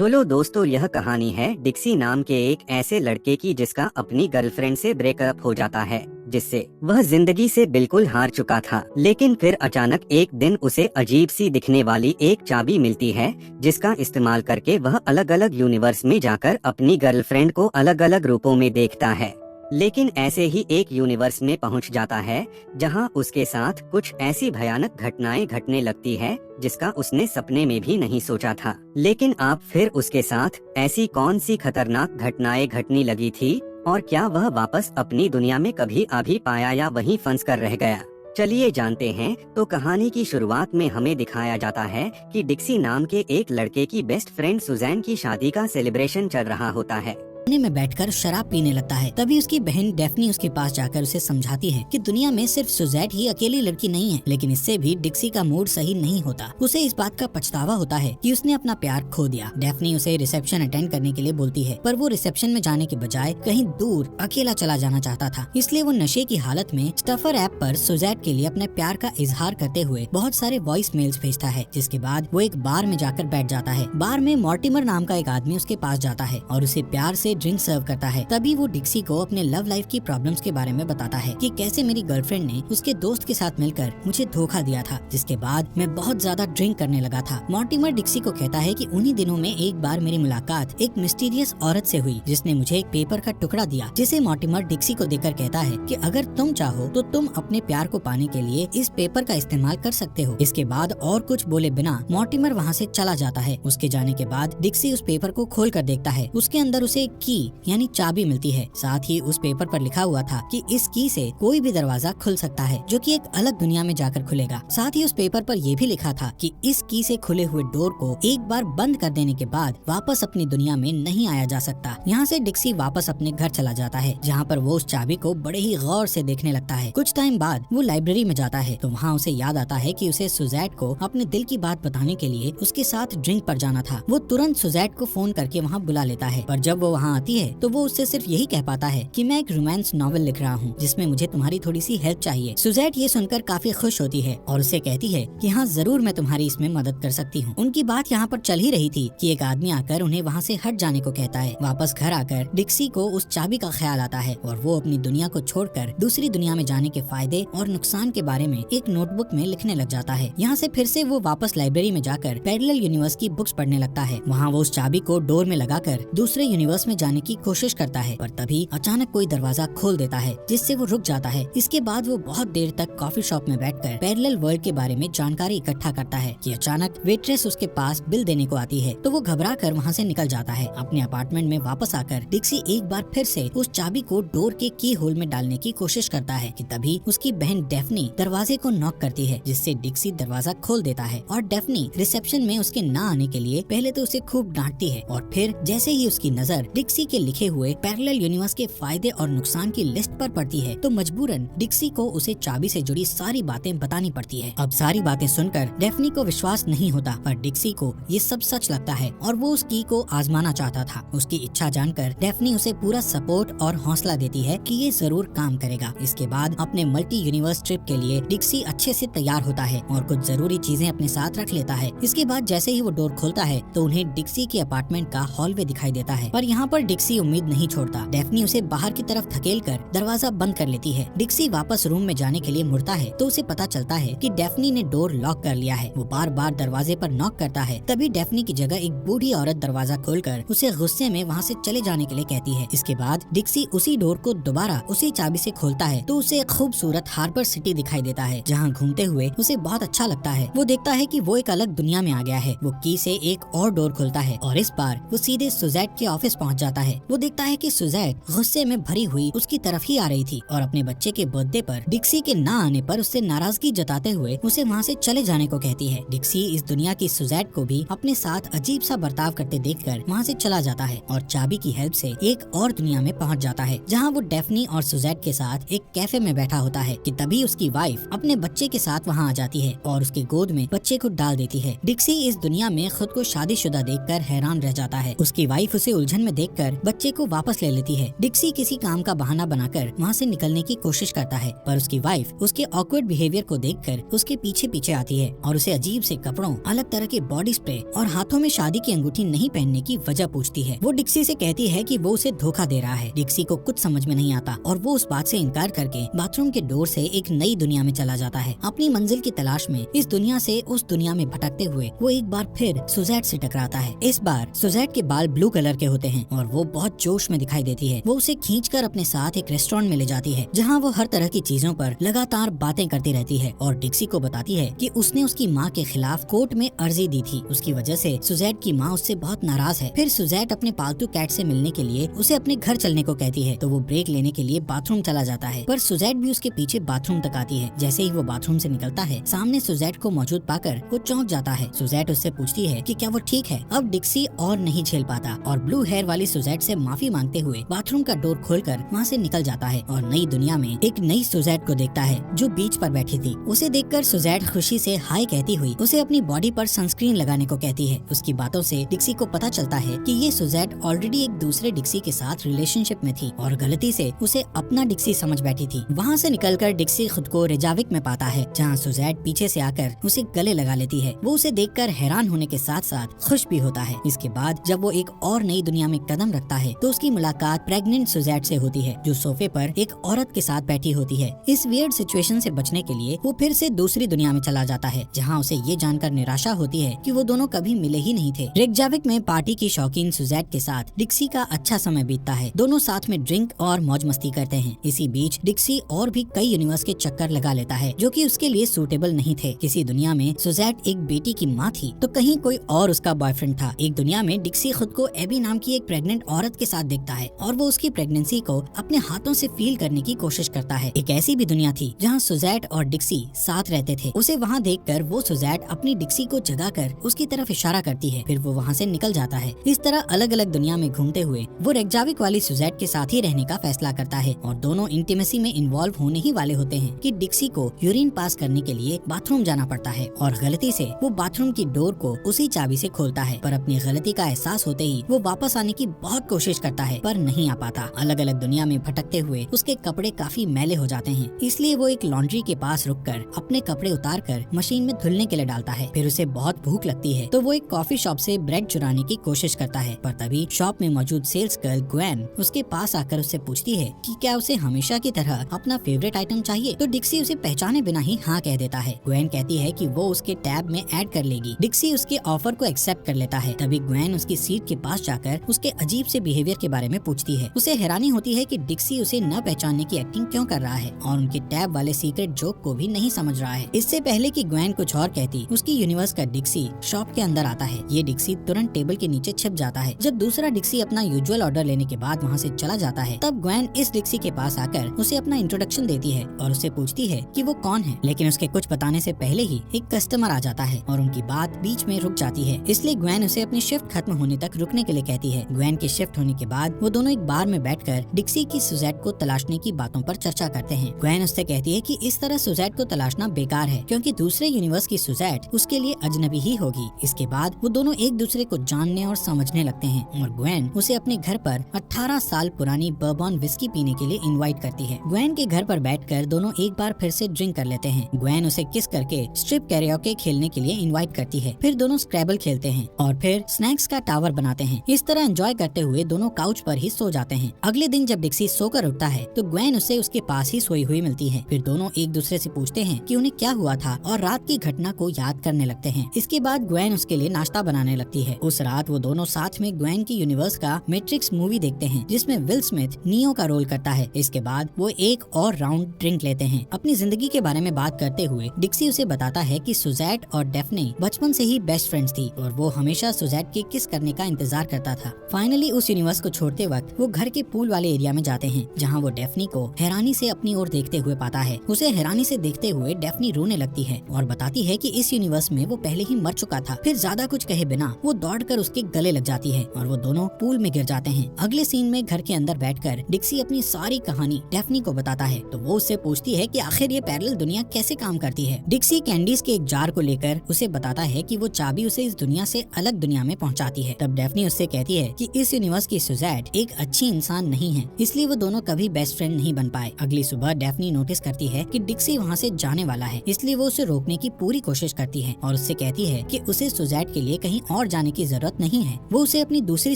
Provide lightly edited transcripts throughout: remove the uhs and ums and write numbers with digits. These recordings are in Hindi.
तो लो दोस्तों, यह कहानी है डिक्सी नाम के एक ऐसे लड़के की जिसका अपनी गर्लफ्रेंड से ब्रेकअप हो जाता है, जिससे वह जिंदगी से बिल्कुल हार चुका था। लेकिन फिर अचानक एक दिन उसे अजीब सी दिखने वाली एक चाबी मिलती है, जिसका इस्तेमाल करके वह अलग अलग यूनिवर्स में जाकर अपनी गर्लफ्रेंड को अलग अलग रूपों में देखता है। लेकिन ऐसे ही एक यूनिवर्स में पहुंच जाता है जहां उसके साथ कुछ ऐसी भयानक घटनाएं घटने लगती है जिसका उसने सपने में भी नहीं सोचा था। लेकिन आप फिर उसके साथ ऐसी कौन सी खतरनाक घटनाएं घटने लगी थी और क्या वह वापस अपनी दुनिया में कभी आ भी पाया या वहीं फंस कर रह गया? चलिए जानते हैं। तो कहानी की शुरुआत में हमें दिखाया जाता है कि डिक्सी नाम के एक लड़के की बेस्ट फ्रेंड सुजैन की शादी का सेलिब्रेशन चल रहा होता है। कोने में बैठकर शराब पीने लगता है। तभी उसकी बहन डेफनी उसके पास जाकर उसे समझाती है कि दुनिया में सिर्फ सुजैट ही अकेली लड़की नहीं है। लेकिन इससे भी डिक्सी का मूड सही नहीं होता। उसे इस बात का पछतावा होता है कि उसने अपना प्यार खो दिया। डेफनी उसे रिसेप्शन अटेंड करने के लिए बोलती है, पर वो रिसेप्शन में जाने के बजाय कहीं दूर अकेला चला जाना चाहता था। इसलिए वो नशे की हालत में स्टफर ऐप पर सुजैट के लिए अपने प्यार का इजहार करते हुए बहुत सारे वॉइस मेल्स भेजता है। जिसके बाद वो एक बार में जाकर बैठ जाता है। बार में मॉर्टिमर नाम का एक आदमी उसके पास जाता है और उसे प्यार से ड्रिंक सर्व करता है। तभी वो डिक्सी को अपने लव लाइफ की प्रॉब्लम्स के बारे में बताता है कि कैसे मेरी गर्लफ्रेंड ने उसके दोस्त के साथ मिलकर मुझे धोखा दिया था, जिसके बाद मैं बहुत ज्यादा ड्रिंक करने लगा था। मॉर्टिमर डिक्सी को कहता है कि उन्हीं दिनों में एक बार मेरी मुलाकात एक मिस्टीरियस औरत से हुई जिसने मुझे एक पेपर का टुकड़ा दिया, जिसे मॉर्टिमर डिक्सी को देकर कहता है कि अगर तुम चाहो तो तुम अपने प्यार को पाने के लिए इस पेपर का इस्तेमाल कर सकते हो। इसके बाद और कुछ बोले बिना मॉर्टिमर वहाँ से चला जाता है। उसके जाने के बाद डिक्सी उस पेपर को खोल कर देखता है। उसके अंदर उसे एक की यानी चाबी मिलती है। साथ ही उस पेपर पर लिखा हुआ था कि इस की से कोई भी दरवाजा खुल सकता है, जो कि एक अलग दुनिया में जाकर खुलेगा। साथ ही उस पेपर पर यह भी लिखा था कि इस की से खुले हुए डोर को एक बार बंद कर देने के बाद वापस अपनी दुनिया में नहीं आया जा सकता। यहाँ से डिक्सी वापस अपने घर चला जाता है, जहाँ पर वो उस चाबी को बड़े ही गौर से देखने लगता है। कुछ टाइम बाद वो लाइब्रेरी में जाता है तो वहाँ उसे याद आता है कि उसे सुजैट को अपने दिल की बात बताने के लिए उसके साथ ड्रिंक पर जाना था। वो तुरंत सुजैट को फोन करके वहाँ बुला लेता है, पर जब वो वहाँ आती है तो वो उससे सिर्फ यही कह पाता है कि मैं एक रोमांस नॉवेल लिख रहा हूँ जिसमें मुझे तुम्हारी थोड़ी सी हेल्प चाहिए। सुजैट ये सुनकर काफी खुश होती है और उसे कहती है कि हाँ जरूर, मैं तुम्हारी इसमें मदद कर सकती हूँ। उनकी बात यहाँ पर चल ही रही थी कि एक आदमी आकर उन्हें वहाँ से हट जाने को कहता है। वापस घर आकर डिक्सी को उस चाबी का ख्याल आता है और वो अपनी दुनिया को छोड़कर दूसरी दुनिया में जाने के फायदे और नुकसान के बारे में एक नोटबुक में लिखने लग जाता है। यहाँ से फिर से वो वापस लाइब्रेरी में जाकर पैरेलल यूनिवर्स की बुक्स पढ़ने लगता है। वहाँ वो उस चाबी को डोर में लगाकर दूसरे यूनिवर्स में जाने की कोशिश करता है, पर तभी अचानक कोई दरवाजा खोल देता है जिससे वो रुक जाता है। इसके बाद वो बहुत देर तक कॉफी शॉप में बैठकर पैरेलल वर्ल्ड के बारे में जानकारी इकट्ठा करता है कि अचानक वेट्रेस उसके पास बिल देने को आती है, तो वो घबरा कर वहाँ से निकल जाता है। अपने अपार्टमेंट में वापस आकर डिक्सी एक बार फिर से उस चाबी को डोर के की होल में डालने की कोशिश करता है कि तभी उसकी बहन डेफनी दरवाजे को नॉक करती है, जिससे डिक्सी दरवाजा खोल देता है। और डेफनी रिसेप्शन में उसके न आने के लिए पहले तो उसे खूब डांटती है और फिर जैसे ही उसकी नजर डिक्सी के लिखे हुए पैरेलल यूनिवर्स के फायदे और नुकसान की लिस्ट पर पड़ती है तो मजबूरन डिक्सी को उसे चाबी से जुड़ी सारी बातें बतानी पड़ती है। अब सारी बातें सुनकर डेफनी को विश्वास नहीं होता, पर डिक्सी को ये सब सच लगता है और वो उस की को आजमाना चाहता था। उसकी इच्छा जानकर डेफनी उसे पूरा सपोर्ट और हौसला देती है कि ये जरूर काम करेगा। इसके बाद अपने मल्टी यूनिवर्स ट्रिप के लिए डिक्सी अच्छे से तैयार होता है और कुछ जरूरी चीजें अपने साथ रख लेता है। इसके बाद जैसे ही वो डोर खोलता है तो उन्हें डिक्सी के अपार्टमेंट का हॉलवे दिखाई देता है, पर यहाँ पर डिक्सी उम्मीद नहीं छोड़ता। डेफनी उसे बाहर की तरफ धकेलकर दरवाजा बंद कर लेती है। डिक्सी वापस रूम में जाने के लिए मुड़ता है तो उसे पता चलता है कि डेफनी ने डोर लॉक कर लिया है। वो बार बार दरवाजे पर नॉक करता है, तभी डेफनी की जगह एक बूढ़ी औरत दरवाजा खोलकर उसे गुस्से में वहाँ से चले जाने के लिए कहती है। इसके बाद डिक्सी उसी डोर को दोबारा उसी चाबी से खोलता है तो उसे एक खूबसूरत हार्बर सिटी दिखाई देता है, जहाँ घूमते हुए उसे बहुत अच्छा लगता है। वो देखता है कि वो एक अलग दुनिया में आ गया है। वो की से एक और डोर खोलता है और इस बार वो सीधे सुजैट के ऑफिस पहुँच जाता है। वो देखता है कि सुजैट गुस्से में भरी हुई उसकी तरफ ही आ रही थी और अपने बच्चे के बर्थडे पर डिक्सी के ना आने पर उससे नाराजगी जताते हुए उसे वहाँ से चले जाने को कहती है। डिक्सी इस दुनिया की सुजैट को भी अपने साथ अजीब सा बर्ताव करते देखकर वहाँ से चला जाता है और चाबी की हेल्प से एक और दुनिया में पहुँच जाता है, जहाँ वो डेफनी और सुजैट के साथ एक कैफे में बैठा होता है कि तभी उसकी वाइफ अपने बच्चे के साथ वहाँ आ जाती है और उसके गोद में बच्चे को डाल देती है। डिक्सी इस दुनिया में खुद को शादीशुदा देखकर हैरान रह जाता है। उसकी वाइफ उसे उलझन में देखकर कर बच्चे को वापस ले लेती है। डिक्सी किसी काम का बहाना बनाकर वहाँ से निकलने की कोशिश करता है, पर उसकी वाइफ उसके ऑकवर्ड बिहेवियर को देखकर उसके पीछे पीछे आती है और उसे अजीब से कपड़ों, अलग तरह के बॉडी स्प्रे और हाथों में शादी की अंगूठी नहीं पहनने की वजह पूछती है। वो डिक्सी से कहती है कि वो उसे धोखा दे रहा है। डिक्सी को कुछ समझ में नहीं आता और वो उस बात से इनकार करके बाथरूम के डोर से एक नई दुनिया में चला जाता है। अपनी मंजिल की तलाश में इस दुनिया से उस दुनिया में भटकते हुए वो एक बार फिर सुजैट से टकराता है। इस बार सुजैट के बाल ब्लू कलर के होते हैं और वो बहुत जोश में दिखाई देती है। वो उसे खींचकर अपने साथ एक रेस्टोरेंट में ले जाती है, जहाँ वो हर तरह की चीजों पर लगातार बातें करती रहती है और डिक्सी को बताती है कि उसने उसकी माँ के खिलाफ कोर्ट में अर्जी दी थी। उसकी वजह से सुजैट की माँ उससे बहुत नाराज है। फिर सुजैट अपने पालतू कैट से मिलने के लिए उसे अपने घर चलने को कहती है, तो वो ब्रेक लेने के लिए बाथरूम चला जाता है, पर सुजैट भी उसके पीछे बाथरूम तक आती है। जैसे ही वो बाथरूम से निकलता है, सामने सुजैट को मौजूद पाकर वो चौंक जाता है। सुजैट उससे पूछती है कि क्या वो ठीक है। अब डिक्सी और नहीं झेल पाता और ब्लू हेयर वाली सुजैट से माफी मांगते हुए बाथरूम का डोर खोलकर वहाँ से निकल जाता है और नई दुनिया में एक नई सुजैट को देखता है जो बीच पर बैठी थी। उसे देखकर सुजैट खुशी से हाय कहती हुई उसे अपनी बॉडी पर सनस्क्रीन लगाने को कहती है। उसकी बातों से डिक्सी को पता चलता है कि ये सुजैट ऑलरेडी एक दूसरे डिक्सी के साथ रिलेशनशिप में थी और गलती से उसे अपना डिक्सी समझ बैठी थी। वहाँ से निकलकर डिक्सी खुद को रेजाविक में पाता है, जहाँ सुजैट पीछे से आकर उसे गले लगा लेती है। वो उसे देखकर हैरान होने के साथ साथ खुश भी होता है। इसके बाद जब वो एक और नई दुनिया में कदम रखता है तो उसकी मुलाकात प्रेग्नेंट सुजैट से होती है, जो सोफे पर एक औरत के साथ बैठी होती है। इस वियर्ड सिचुएशन से बचने के लिए वो फिर से दूसरी दुनिया में चला जाता है, जहाँ उसे ये जानकर निराशा होती है कि वो दोनों कभी मिले ही नहीं थे। रेकजाविक में पार्टी की शौकीन सुजैट के साथ डिक्सी का अच्छा समय बीतता है। दोनों साथ में ड्रिंक और मौज मस्ती करते हैं। इसी बीच डिक्सी और भी कई यूनिवर्स के चक्कर लगा लेता है जो कि उसके लिए सूटेबल नहीं थे। किसी दुनिया में सुजैट एक बेटी की माँ थी तो कहीं कोई और उसका बॉयफ्रेंड था। एक दुनिया में डिक्सी खुद को एबी नाम की एक प्रेग्नेंट औरत के साथ देखता है और वो उसकी प्रेगनेंसी को अपने हाथों से फील करने की कोशिश करता है। एक ऐसी भी दुनिया थी जहाँ सुजैट और डिक्सी साथ रहते थे। उसे वहाँ देखकर वो सुजैट अपनी डिक्सी को जगाकर उसकी तरफ इशारा करती है, फिर वो वहाँ से निकल जाता है। इस तरह अलग अलग दुनिया में घूमते हुए वो रेकजाविक वाली सुजैट के साथ ही रहने का फैसला करता है और दोनों इंटीमेसी में इन्वॉल्व होने ही वाले होते हैं कि डिक्सी को यूरिन पास करने के लिए बाथरूम जाना पड़ता है और गलती से वो बाथरूम की डोर को उसी चाबी से खोलता है, पर अपनी गलती का एहसास होते ही वो वापस आने की बहुत कोशिश करता है पर नहीं आ पाता। अलग अलग दुनिया में भटकते हुए उसके कपड़े काफी मैले हो जाते हैं, इसलिए वो एक लॉन्ड्री के पास रुककर अपने कपड़े उतारकर मशीन में धुलने के लिए डालता है। फिर उसे बहुत भूख लगती है तो वो एक कॉफी शॉप से ब्रेड चुराने की कोशिश करता है, पर तभी शॉप में मौजूद सेल्स गर्ल ग्वेन उसके पास आकर उससे पूछती है कि क्या उसे हमेशा की तरह अपना फेवरेट आइटम चाहिए, तो डिक्सी उसे पहचाने बिना ही हाँ कह देता है। ग्वेन कहती है कि वो उसके टैब में ऐड कर लेगी। डिक्सी उसके ऑफर को एक्सेप्ट कर लेता है। तभी ग्वेन उसकी सीट के पास जाकर उसके अजीब से बिहेवियर के बारे में पूछती है। उसे हैरानी होती है कि डिक्सी उसे न पहचानने की एक्टिंग क्यों कर रहा है और उनके टैब वाले सीक्रेट जोक को भी नहीं समझ रहा है। इससे पहले कि ग्वेन कुछ और कहती, उसकी यूनिवर्स का डिक्सी शॉप के अंदर आता है। ये डिक्सी तुरंत टेबल के नीचे छिप जाता है। जब दूसरा डिक्सी अपना यूजुअल ऑर्डर लेने के बाद वहाँ से चला जाता है, तब ग्वेन इस डिक्सी के पास आकर उसे अपना इंट्रोडक्शन देती है और उससे पूछती है कि वो कौन है, लेकिन उसके कुछ बताने से पहले ही एक कस्टमर आ जाता है और उनकी बात बीच में रुक जाती है। इसलिए ग्वेन उसे अपनी शिफ्ट खत्म होने तक रुकने के लिए कहती है। ग्वेन की शिफ्ट होने के बाद वो दोनों एक बार में बैठकर डिक्सी की सुजैट को तलाशने की बातों पर चर्चा करते हैं। ग्वेन उससे कहती है कि इस तरह सुजैट को तलाशना बेकार है क्योंकि दूसरे यूनिवर्स की सुजैट उसके लिए अजनबी ही होगी। इसके बाद वो दोनों एक दूसरे को जानने और समझने लगते हैं और ग्वेन उसे अपने घर पर 18 साल पुरानी बर्बन विस्की पीने के लिए इनवाइट करती है। ग्वेन के घर पर बैठकर दोनों एक बार फिर से ड्रिंक कर लेते हैं। ग्वेन उसे किस करके स्ट्रिप कैरियोके खेलने के लिए इनवाइट करती है। फिर दोनों स्क्रैबल खेलते हैं और फिर स्नैक्स का टावर बनाते हैं। इस तरह एंजॉय करते हुए दोनों काउच पर ही सो जाते हैं। अगले दिन जब डिक्सी सोकर उठता है तो ग्वेन उसे उसके पास ही सोई हुई मिलती है। फिर दोनों एक दूसरे से पूछते हैं कि उन्हें क्या हुआ था और रात की घटना को याद करने लगते हैं। इसके बाद ग्वेन उसके लिए नाश्ता बनाने लगती है। उस रात वो दोनों साथ में ग्वेन की यूनिवर्स का मैट्रिक्स मूवी देखते हैं जिसमें विल स्मिथ नियो का रोल करता है। इसके बाद वो एक और राउंड ड्रिंक लेते हैं। अपनी जिंदगी के बारे में बात करते हुए डिक्सी उसे बताता है कि सुजैट और डेफ्ने बचपन से ही बेस्ट फ्रेंड्स थी और वो हमेशा सुजैट के किस करने का इंतजार करता था। फाइनली उस यूनिवर्स को छोड़ते वक्त वो घर के पूल वाले एरिया में जाते हैं जहाँ वो डेफ्नी को हैरानी से अपनी ओर देखते हुए पाता है। उसे हैरानी से देखते हुए डेफ्नी रोने लगती है और बताती है कि इस यूनिवर्स में वो पहले ही मर चुका था। फिर ज्यादा कुछ कहे बिना वो दौड़कर उसके गले लग जाती है और वो दोनों पूल में गिर जाते हैं। अगले सीन में घर के अंदर बैठकर डिक्सी अपनी सारी कहानी डेफ्नी को बताता है तो वो उससे पूछती है कि आखिर ये पैरेलल दुनिया कैसे काम करती है। डिक्सी कैंडीज के एक जार को लेकर उसे बताता है कि वो चाबी उसे इस दुनिया से अलग दुनिया में पहुंचाती है। तब डेफ्नी उससे कहती है कि इस इस यूनिवर्स की सुजैट एक अच्छी इंसान नहीं है, इसलिए वो दोनों कभी बेस्ट फ्रेंड नहीं बन पाए। अगली सुबह डेफनी नोटिस करती है कि डिक्सी वहाँ से जाने वाला है, इसलिए वो उसे रोकने की पूरी कोशिश करती है और उससे कहती है कि उसे सुजैट के लिए कहीं और जाने की जरूरत नहीं है, वो उसे अपनी दूसरी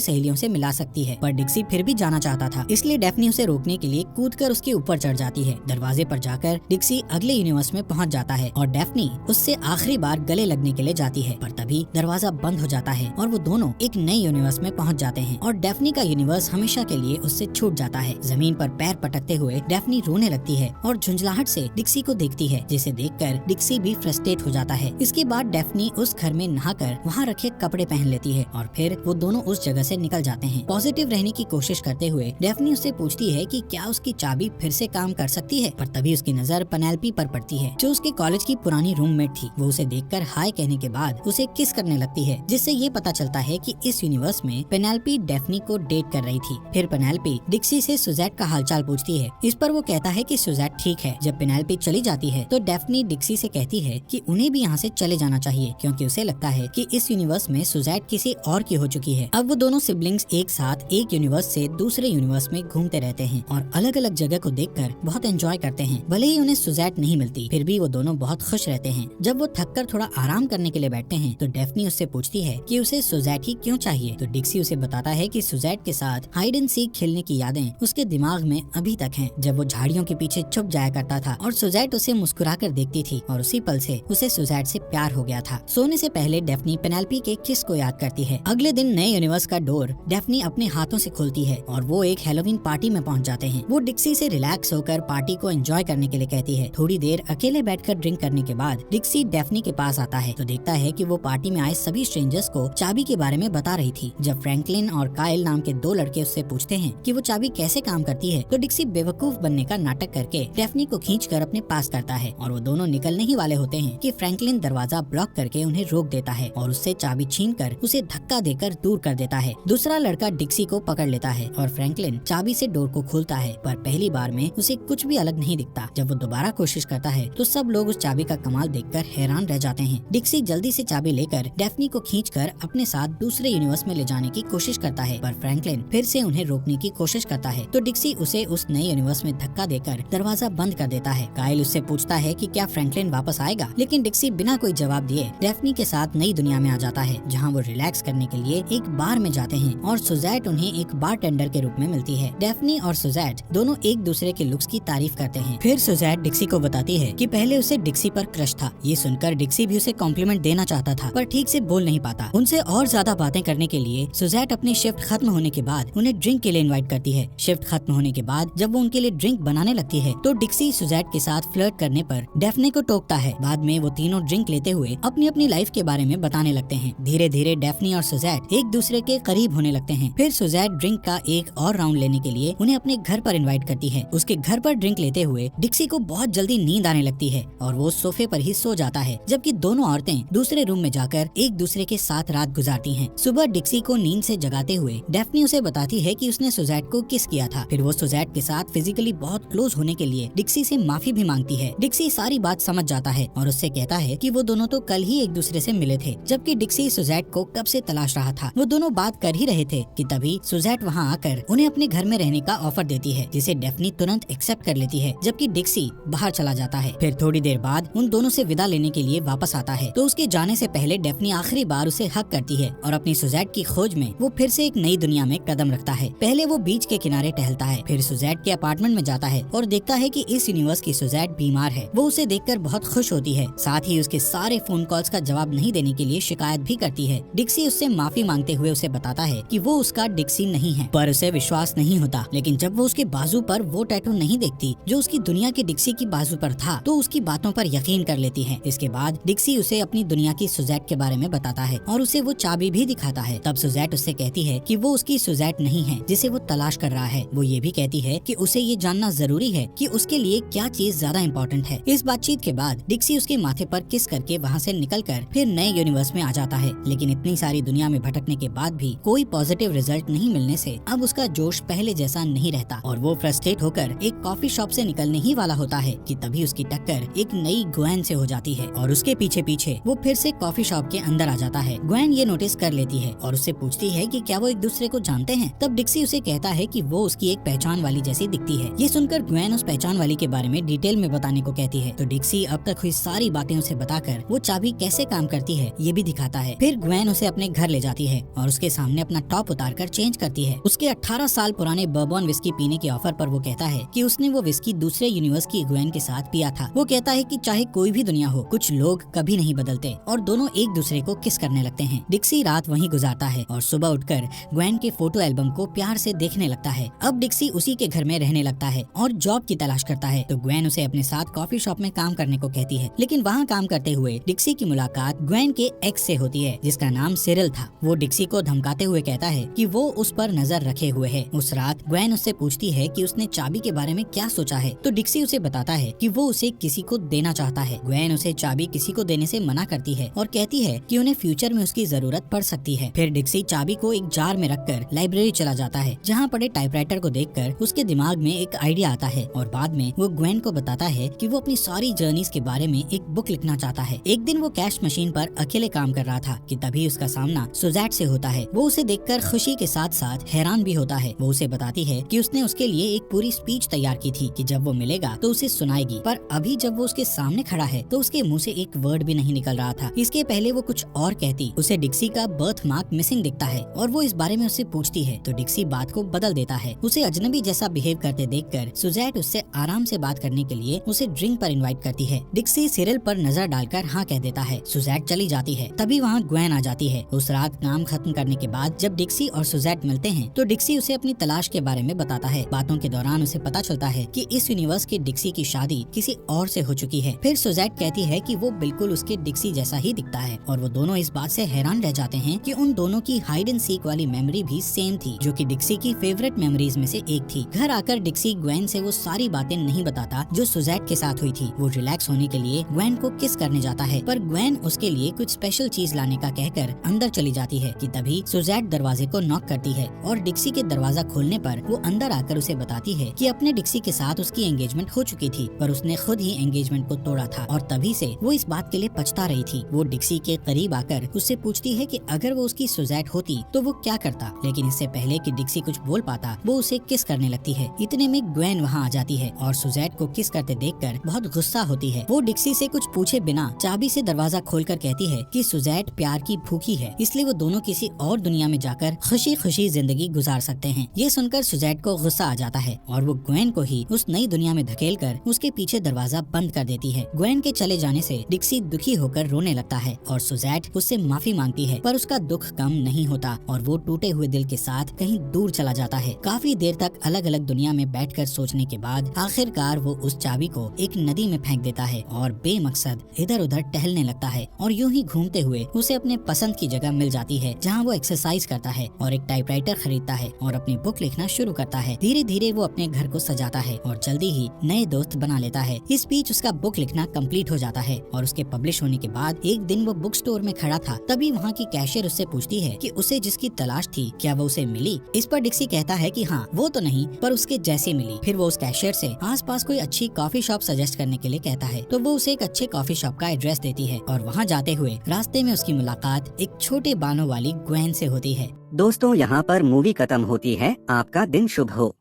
सहेलियों से मिला सकती है। पर डिक्सी फिर भी जाना चाहता था, इसलिए डेफनी उसे रोकने के लिए कूदकर उसके ऊपर चढ़ जाती है। दरवाजे पर जाकर डिक्सी अगले यूनिवर्स में पहुँच जाता है और डेफनी उससे आखिरी बार गले लगने के लिए जाती है, पर तभी दरवाजा बंद हो जाता है और वो दोनों एक नए यूनिवर्स में पहुंच जाते हैं और डेफनी का यूनिवर्स हमेशा के लिए उससे छूट जाता है। जमीन पर पैर पटकते हुए डेफनी रोने लगती है और झुंझलाहट से डिक्सी को देखती है, जिसे देखकर डिक्सी भी फ्रस्ट्रेट हो जाता है। इसके बाद डेफनी उस घर में नहाकर वहाँ रखे कपड़े पहन लेती है और फिर वो दोनों उस जगह से निकल जाते हैं। पॉजिटिव रहने की कोशिश करते हुए डेफनी उससे पूछती है कि क्या उसकी चाबी फिर से काम कर सकती है, पर तभी उसकी नजर पेनेलोपी पर पड़ती है, जो उसके कॉलेज की पुरानी रूममेट थी। वो उसे देखकर हाय कहने के बाद उसे किस करने लगती है, जिससे ये पता चलता है कि इस यूनिवर्स में पेनेलोपी डेफनी को डेट कर रही थी। फिर पेनेलोपी डिक्सी से सुजैट का हालचाल पूछती है, इस पर वो कहता है कि सुजैट ठीक है। जब पेनेलोपी चली जाती है तो डेफनी डिक्सी से कहती है कि उन्हें भी यहाँ से चले जाना चाहिए, क्योंकि उसे लगता है कि इस यूनिवर्स में सुजैट किसी और की हो चुकी है। अब वो दोनों सिबलिंग्स एक साथ एक यूनिवर्स से दूसरे यूनिवर्स में घूमते रहते हैं और अलग अलग जगह को देखकर बहुत एंजॉय करते हैं। भले ही उन्हें सुजैट नहीं मिलती, फिर भी वो दोनों बहुत खुश रहते हैं। जब वो थककर थोड़ा आराम करने के लिए बैठते हैं तो डेफनी उससे पूछती है कि उसे सुजैट ही क्यों चाहिए, तो डिक्सी उसे बताता है कि सुजैट के साथ हाइड एंड सीक खेलने की यादें उसके दिमाग में अभी तक हैं, जब वो झाड़ियों के पीछे छुप जाया करता था और सुजैट उसे मुस्कुराकर देखती थी और उसी पल से उसे सुजैट से प्यार हो गया था। सोने से पहले डेफनी पेनेलोपी के किस को याद करती है। अगले दिन नए यूनिवर्स का डोर डेफनी अपने हाथों से खोलती है और वो एक हैलोवीन पार्टी में पहुंच जाते हैं। वो डिक्सी से रिलैक्स होकर पार्टी को एंजॉय करने के लिए कहती है। थोड़ी देर अकेले बैठकर ड्रिंक करने के बाद डिक्सी डेफनी के पास आता है तो देखता है कि वो पार्टी में आए सभी स्ट्रेंजर्स को चाबी के बारे में बता रही थी। जब फ्रैंकलिन और काइल नाम के दो लड़के उससे पूछते हैं कि वो चाबी कैसे काम करती है तो डिक्सी बेवकूफ बनने का नाटक करके डेफनी को खींचकर अपने पास करता है और वो दोनों निकलने ही वाले होते हैं कि फ्रैंकलिन दरवाजा ब्लॉक करके उन्हें रोक देता है और उससे चाबी छीनकर उसे धक्का देकर दूर कर देता है। दूसरा लड़का डिक्सी को पकड़ लेता है और फ्रैंकलिन चाबी से डोर को खोलता है, पर पहली बार में उसे कुछ भी अलग नहीं दिखता। जब वो दोबारा कोशिश करता है तो सब लोग उस चाबी का कमाल देखकर हैरान रह जाते हैं। डिक्सी जल्दी से चाबी लेकर डेफनी को खींचकर अपने साथ दूसरे यूनिवर्स में ले जाने की कोशिश करता है, पर फ्रैंकलिन फिर से उन्हें रोकने की कोशिश करता है तो डिक्सी उसे उस नए यूनिवर्स में धक्का देकर दरवाजा बंद कर देता है। काइल उससे पूछता है कि क्या फ्रैंकलिन वापस आएगा, लेकिन डिक्सी बिना कोई जवाब दिए डेफनी के साथ नई दुनिया में आ जाता है, जहाँ वो रिलैक्स करने के लिए एक बार में जाते हैं और सुजैट उन्हें एक बारटेंडर के रूप में मिलती है। डेफनी और सुजैट दोनों एक दूसरे के लुक्स की तारीफ करते हैं। फिर सुजैट डिक्सी को बताती है कि पहले उसे डिक्सी पर क्रश था। ये सुनकर डिक्सी भी उसे कॉम्प्लीमेंट देना चाहता था, पर ठीक से बोल नहीं पाता। उनसे और ज्यादा बातें करने के लिए सुजैट अपनी शिफ्ट खत्म होने के बाद उन्हें ड्रिंक के लिए इनवाइट करती है। शिफ्ट खत्म होने के बाद जब वो उनके लिए ड्रिंक बनाने लगती है तो डिक्सी सुजैट के साथ फ्लर्ट करने पर डेफने को टोकता है। बाद में वो तीनों ड्रिंक लेते हुए अपनी अपनी लाइफ के बारे में बताने लगते हैं। धीरे धीरे डेफनी और सुजैट एक दूसरे के करीब होने लगते हैं। फिर सुजैट ड्रिंक का एक और राउंड लेने के लिए उन्हें अपने घर पर इनवाइट करती है। उसके घर पर ड्रिंक लेते हुए डिक्सी को बहुत जल्दी नींद आने लगती है और वो सोफे पर ही सो जाता है, जबकि दोनों औरतें दूसरे रूम में जाकर एक दूसरे के साथ रात गुजारती हैं। सुबह डिक्सी को नींद से जगाते हुए डेफनी उसे बताती है कि उसने सुजैट को किस किया था। फिर वो सुजैट के साथ फिजिकली बहुत क्लोज होने के लिए डिक्सी से माफी भी मांगती है। डिक्सी सारी बात समझ जाता है और उससे कहता है कि वो दोनों तो कल ही एक दूसरे से मिले थे, जबकि डिक्सी सुजैट को कब से तलाश रहा था। वो दोनों बात कर ही रहे थे कि तभी सुजैट वहाँ आकर उन्हें अपने घर में रहने का ऑफर देती है, जिसे डेफनी तुरंत एक्सेप्ट कर लेती है, जबकि डिक्सी बाहर चला जाता है। फिर थोड़ी देर बाद उन दोनों से विदा लेने के लिए वापस आता है तो उसके जाने से पहले डेफनी आखिरी बार उसे हक करती है और अपनी सुजैट की खोज में वो फिर से एक नई दुनिया में कदम रखता है। पहले वो बीच के किनारे टहलता है, फिर सुजैट के अपार्टमेंट में जाता है और देखता है कि इस यूनिवर्स की सुजैट बीमार है। वो उसे देखकर बहुत खुश होती है, साथ ही उसके सारे फोन कॉल्स का जवाब नहीं देने के लिए शिकायत भी करती है। डिक्सी उससे माफी मांगते हुए उसे बताता है कि वो उसका डिक्सी नहीं है, पर उसे विश्वास नहीं होता। लेकिन जब वो उसके बाजू पर वो टैटू नहीं देखती जो उसकी दुनिया के डिक्सी की बाजू पर था, तो उसकी बातों पर यकीन कर लेती है। इसके बाद डिक्सी उसे अपनी दुनिया की सुजैट के बारे में बताता है और उसे वो चाबी भी दिखाता है। तब सुजैट उससे कहती है कि वो उसकी सुजैट नहीं है जिसे वो तलाश कर रहा है। वो ये भी कहती है कि उसे ये जानना जरूरी है कि उसके लिए क्या चीज ज्यादा इम्पोर्टेंट है। इस बातचीत के बाद डिक्सी उसके माथे पर किस करके वहाँ से निकलकर फिर नए यूनिवर्स में आ जाता है। लेकिन इतनी सारी दुनिया में भटकने के बाद भी कोई पॉजिटिव रिजल्ट नहीं मिलने से अब उसका जोश पहले जैसा नहीं रहता और वो फ्रस्ट्रेट होकर एक कॉफी शॉप से निकलने ही वाला होता है कि तभी उसकी टक्कर एक नई ग्वेन से हो जाती है और उसके पीछे पीछे वो फिर से कॉफी शॉप के अंदर आ जाता है। ग्वेन ये नोटिस कर लेती है और उससे पूछती है कि क्या वो वो एक दूसरे को जानते हैं। तब डिक्सी उसे कहता है कि वो उसकी एक पहचान वाली जैसी दिखती है। ये सुनकर ग्वेन उस पहचान वाली के बारे में डिटेल में बताने को कहती है। तो डिक्सी अब तक हुई सारी बातें उसे बताकर वो चाबी कैसे काम करती है ये भी दिखाता है। फिर ग्वेन उसे अपने घर ले जाती है और उसके सामने अपना टॉप उतारकर चेंज करती है। उसके 18 साल पुराने बर्बन विस्की पीने के ऑफर पर वो कहता है कि उसने वो विस्की दूसरे यूनिवर्स की ग्वेन के साथ पिया था। वो कहता है कि चाहे कोई भी दुनिया हो, कुछ लोग कभी नहीं बदलते, और दोनों एक दूसरे को किस करने लगते हैं। डिक्सी रात वहीं गुजारता है और सुबह उठकर ग्वेन के फोटो एल्बम को प्यार से देखने लगता है। अब डिक्सी उसी के घर में रहने लगता है और जॉब की तलाश करता है। तो ग्वेन उसे अपने साथ कॉफी शॉप में काम करने को कहती है, लेकिन वहाँ काम करते हुए डिक्सी की मुलाकात ग्वेन के एक्स से होती है जिसका नाम सिरिल था। वो डिक्सी को धमकाते हुए कहता है कि वो उस पर नजर रखे हुए है। उस रात ग्वेन उससे पूछती है कि उसने चाबी के बारे में क्या सोचा है। तो डिक्सी उसे बताता है कि वो उसे किसी को देना चाहता है। ग्वेन उसे चाबी किसी को देने से मना करती है और कहती है कि उन्हें फ्यूचर में उसकी जरूरत पड़ सकती है। फिर डिक्सी चाबी को एक जार में रखकर लाइब्रेरी चला जाता है, जहाँ पड़े टाइपराइटर को देखकर उसके दिमाग में एक आइडिया आता है और बाद में वो ग्वेन को बताता है कि वो अपनी सारी जर्नीज के बारे में एक बुक लिखना चाहता है। एक दिन वो कैश मशीन पर अकेले काम कर रहा था कि तभी उसका सामना सुजैट से होता है। वो उसे देखकर खुशी के साथ साथ हैरान भी होता है। वो उसे बताती है कि उसने उसके लिए एक पूरी स्पीच तैयार की थी कि जब वो मिलेगा तो उसे सुनाएगी, पर अभी जब वो उसके सामने खड़ा है तो उसके मुंह से एक वर्ड भी नहीं निकल रहा था। इसके पहले वो कुछ और कहती। उसे डिक्सी का बर्थ मार्क मिसिंग दिखता है और वो इस बारे में उससे पूछती है। तो डिक्सी बात को बदल देता है। उसे अजनबी जैसा बिहेव करते देखकर सुजैट उससे आराम से बात करने के लिए उसे ड्रिंक पर इनवाइट करती है। डिक्सी सिरिल पर नजर डालकर हाँ कह देता है। सुजैट चली जाती है। तभी वहाँ ग्वेन आ जाती है। उस रात काम खत्म करने के बाद जब डिक्सी और सुजैट मिलते हैं तो डिक्सी उसे अपनी तलाश के बारे में बताता है। बातों के दौरान उसे पता चलता है कि इस यूनिवर्स की डिक्सी की शादी किसी और से हो चुकी है। फिर सुजैट कहती है कि वो बिल्कुल उसके डिक्सी जैसा ही दिखता है और वो दोनों इस बात से हैरान रह जाते हैं कि उन दोनों की हाइड एंड सीक वाली मेमोरी भी सेम थी, जो कि डिक्सी की फेवरेट मेमोरीज में से एक थी। घर आकर डिक्सी ग्वेन से वो सारी बातें नहीं बताता जो सुजैट के साथ हुई थी। वो रिलैक्स होने के लिए ग्वेन को किस करने जाता है, पर ग्वेन उसके लिए कुछ स्पेशल चीज लाने का कहकर अंदर चली जाती है कि तभी सुजैट दरवाजे को नॉक करती है और डिक्सी के दरवाजा खोलने पर वो अंदर आकर उसे बताती है कि अपने डिक्सी के साथ उसकी एंगेजमेंट हो चुकी थी, पर उसने खुद ही एंगेजमेंट को तोड़ा था और तभी से वो इस बात के लिए पछता रही थी। वो डिक्सी के करीब आकर उससे पूछती है कि अगर वो उसकी सुजैट होती तो वो क्या करता, लेकिन इससे पहले कि डिक्सी कुछ बोल पाता वो उसे किस करने लगती है। इतने में ग्वेन वहाँ आ जाती है और सुजैट को किस करते देखकर बहुत गुस्सा होती है। वो डिक्सी से कुछ पूछे बिना चाबी से दरवाजा खोलकर कहती है कि सुजैट प्यार की भूखी है, इसलिए वो दोनों किसी और दुनिया में जाकर खुशी खुशी जिंदगी गुजार सकते हैं। ये सुनकर सुजैट को गुस्सा आ जाता है और वो ग्वेन को ही उस नई दुनिया में धकेलकर उसके पीछे दरवाजा बंद कर देती है। ग्वेन के चले जाने से डिक्सी दुखी होकर रोने लगता है और सुजैट उससे माफी मांगती है, पर उसका दुख कम नहीं होता और वो टूटे हुए दिल के साथ कहीं दूर चला जाता है। काफी देर तक अलग अलग दुनिया में बैठकर सोचने के बाद आखिरकार वो उस चाबी को एक नदी में फेंक देता है और बेमकसद इधर उधर टहलने लगता है और यूं ही घूमते हुए उसे अपने पसंद की जगह मिल जाती है, जहाँ वो एक्सरसाइज करता है और एक टाइपराइटर खरीदता है और अपनी बुक लिखना शुरू करता है। धीरे धीरे वो अपने घर को सजाता है और जल्दी ही नए दोस्त बना लेता है। इस बीच उसका बुक लिखना कंप्लीट हो जाता है और उसके पब्लिश होने के बाद एक दिन वो बुक स्टोर में खड़ा था, तभी वहाँ की कैशियर उससे पूछती है कि उसे जिसकी तलाश थी क्या वो उसे मिली। इस पर डिक्सी कहता है कि हाँ वो तो नहीं, पर उसके जैसे मिली। फिर वो उस कैशियर से आसपास कोई अच्छी कॉफी शॉप सजेस्ट करने के लिए कहता है, तो वो उसे एक अच्छे कॉफी शॉप का एड्रेस देती है और वहाँ जाते हुए रास्ते में उसकी मुलाकात एक छोटे बालों वाली ग्वेन से होती है। दोस्तों, यहाँ पर मूवी खत्म होती है। आपका दिन शुभ हो।